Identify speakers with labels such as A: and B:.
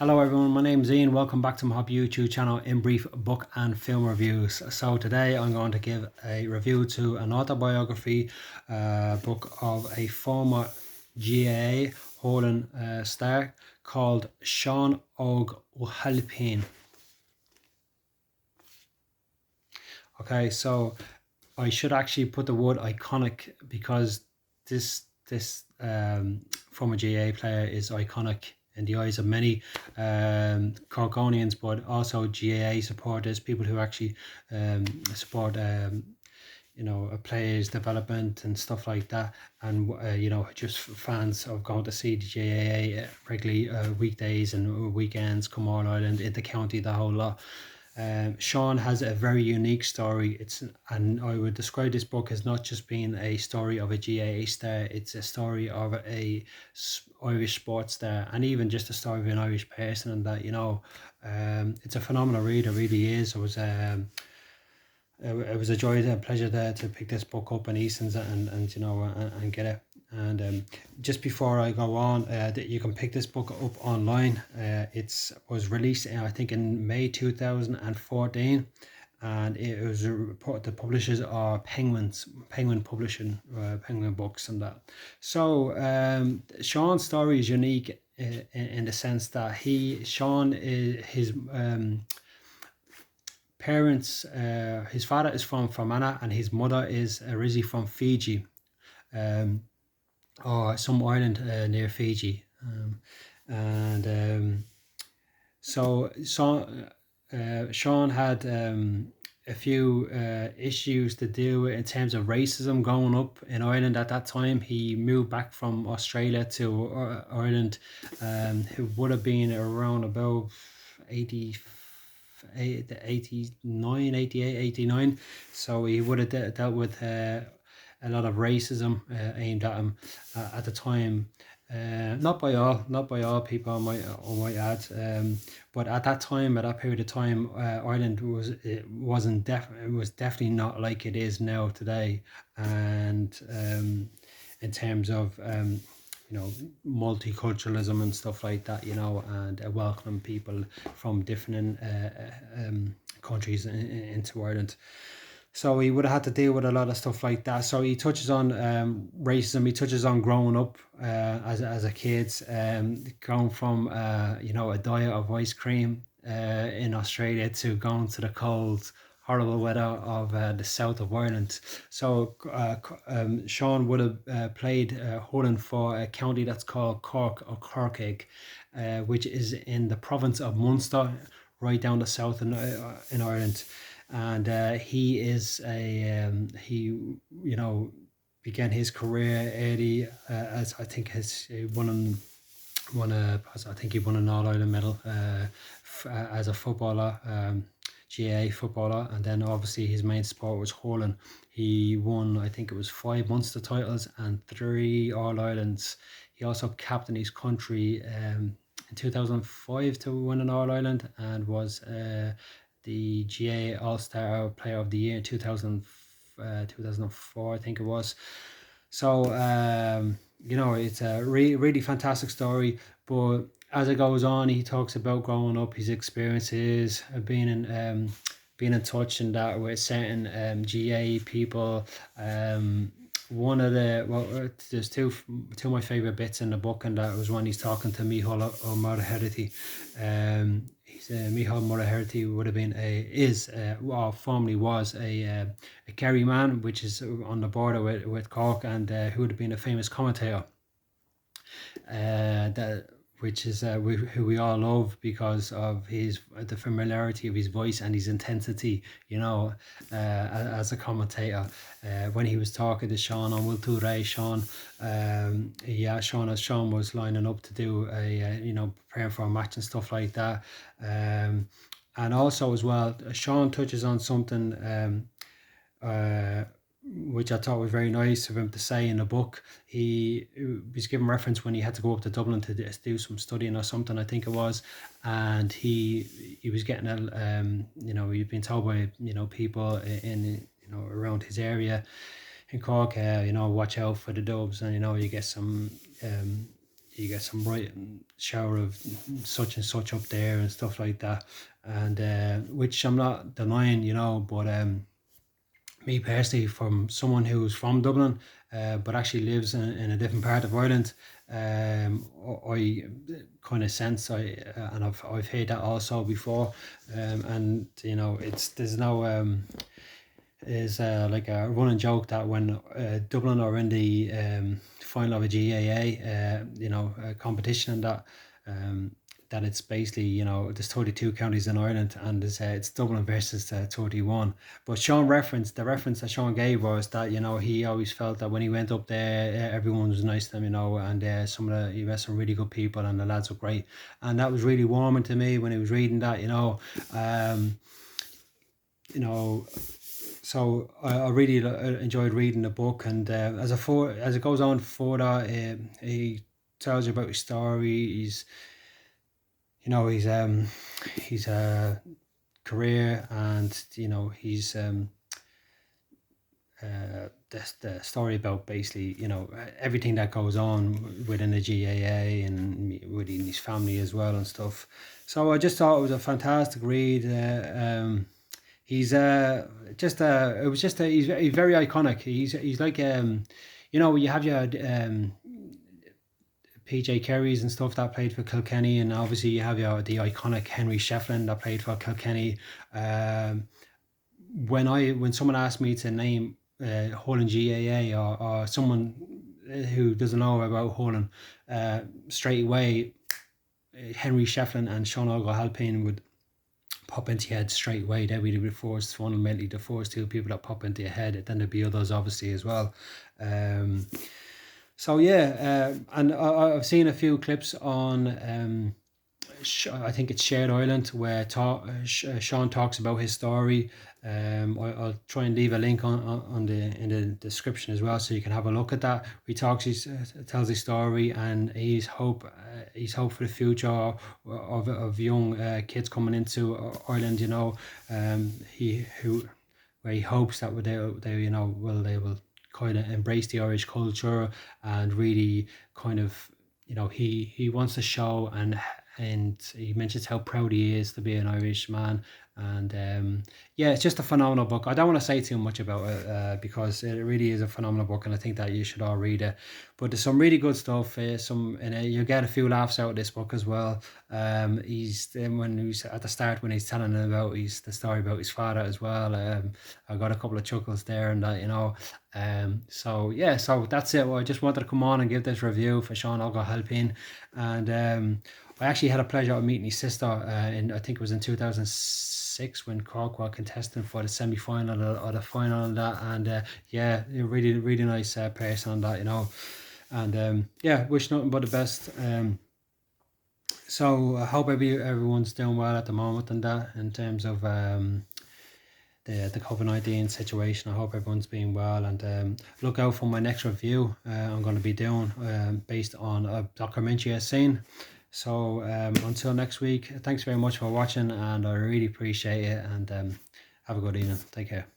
A: Hello everyone, my name is Ian. Welcome back to my YouTube channel, In Brief Book and Film Reviews. So today I'm going to give a review to an autobiography book of a former GAA hurling star called Seán Óg Ó hAilpín. Okay, so I should actually put the word iconic because this former GAA player is iconic in the eyes of many Corkonians, but also GAA supporters, people who actually support a players' development and stuff like that, and just fans of going to see the GAA regularly, weekdays and weekends, come All Ireland, in the county, the whole lot. Seán has a very unique story. And I would describe this book as not just being a story of a GAA star, it's a story of a Irish sports star, and even just a story of an Irish person. And that, it's a phenomenal read. It really is. It was a joy and a pleasure to pick this book up in Easton's and get it. And just before I go on, you can pick this book up online. It was released, I think, in May 2014, and it was a report. The publishers are Penguin Publishing, Penguin Books, and that. So Seán's story is unique in the sense that Seán is his parents. His father is from Fermanagh and his mother is originally from Fiji, or some island near Fiji. So Seán had a few issues to deal with in terms of racism growing up in Ireland at that time. He moved back from Australia to Ireland, who would have been around about 89, 88, 89. So he would have dealt with a lot of racism aimed at him at the time. Not by all people, I might add, but at that time, at that period of time, Ireland was definitely not like it is now today, and in terms of multiculturalism and stuff like that, and welcoming people from different countries into Ireland. So he would have had to deal with a lot of stuff like that. So he touches on racism. He touches on growing up as a kid, going from a diet of ice cream in Australia to going to the cold, horrible weather of the south of Ireland. So Seán would have played hurling for a county that's called Cork, or Corkig, which is in the province of Munster, right down the south in Ireland. And he began his career early, as I think he won an All Ireland medal as a footballer, GAA footballer, and then obviously his main sport was hurling. He won, I think it was 5 Munster titles and 3 All Irelands. He also captained his country in 2005 to win an All Ireland, and was the GAA All-Star Player of the Year in 2004, I think it was. So it's a really fantastic story. But as it goes on, he talks about growing up, his experiences, being in touch and that with certain GAA people. One of there's two of my favorite bits in the book, and that was when he's talking to Micheál Ó Murchártaigh. Micheál Murchártaigh would have been formerly was a Kerry man, which is on the border with Cork, and who would have been a famous commentator. Which is who we all love because of the familiarity of his voice and his intensity, as a commentator. When he was talking to Seán on Will Ray, Seán was lining up to do preparing for a match and stuff like that. And also as well, Seán touches on something which I thought was very nice of him to say in the book. He was given reference when he had to go up to Dublin to do some studying or something, I think it was, and he was getting he'd been told by people in around his area in Cork, watch out for the doves, and you get some you get some right shower of such and such up there and stuff like that, and which I'm not denying, but me personally, from someone who's from Dublin, but actually lives in a different part of Ireland, I kind of sense and I've heard that also before, and it's there's no is like a running joke that when Dublin are in the final of a GAA, competition, and that it's basically, there's 32 counties in Ireland, and it's Dublin versus 31. But the reference that Sean gave was that, he always felt that when he went up there, everyone was nice to him, and he met some really good people, and the lads were great. And that was really warming to me when he was reading that, so I really enjoyed reading the book, and as it goes on further, he tells you about his story, his career, and he's the story about basically everything that goes on within the GAA and within his family as well and stuff. So I just thought it was a fantastic read. He's he's very iconic. He's like you have your PJ Kerrys and stuff that played for Kilkenny, and obviously you have the iconic Henry Shefflin that played for Kilkenny. When someone asked me to name Hurling GAA or someone who doesn't know about hurling, straight away Henry Shefflin and Seán Óg Ó hAilpín would pop into your head straight away. They'd be fundamentally the first two people that pop into your head. Then there'd be others obviously as well. So yeah, and I've seen a few clips on I think it's Shared Island, where Sean talks about his story. I'll try and leave a link in the description as well, so you can have a look at that. He tells his story, and he's hope for the future of young kids coming into Ireland. Where he hopes that they will kind of embrace the Irish culture, and really kind of he wants to show, and he mentions how proud he is to be an Irish man. And it's just a phenomenal book. I don't want to say too much about it because it really is a phenomenal book, and I think that you should all read it. But there's some really good stuff. You get a few laughs out of this book as well. He's at the start when he's telling about the story about his father as well. I got a couple of chuckles there, and that so that's it. Well, I just wanted to come on and give this review for Seán Óg Ó hAilpín, and I actually had a pleasure of meeting his sister I think it was in 2006 when Cork were contesting for the semi-final or the final and that, and really really nice person on that, and wish nothing but the best. So I hope everyone's doing well at the moment, and that in terms of the COVID-19 situation. I hope everyone's being well, and look out for my next review I'm going to be doing based on a documentary I've seen. So until next week, thanks very much for watching, and I really appreciate it, and have a good evening. Take care.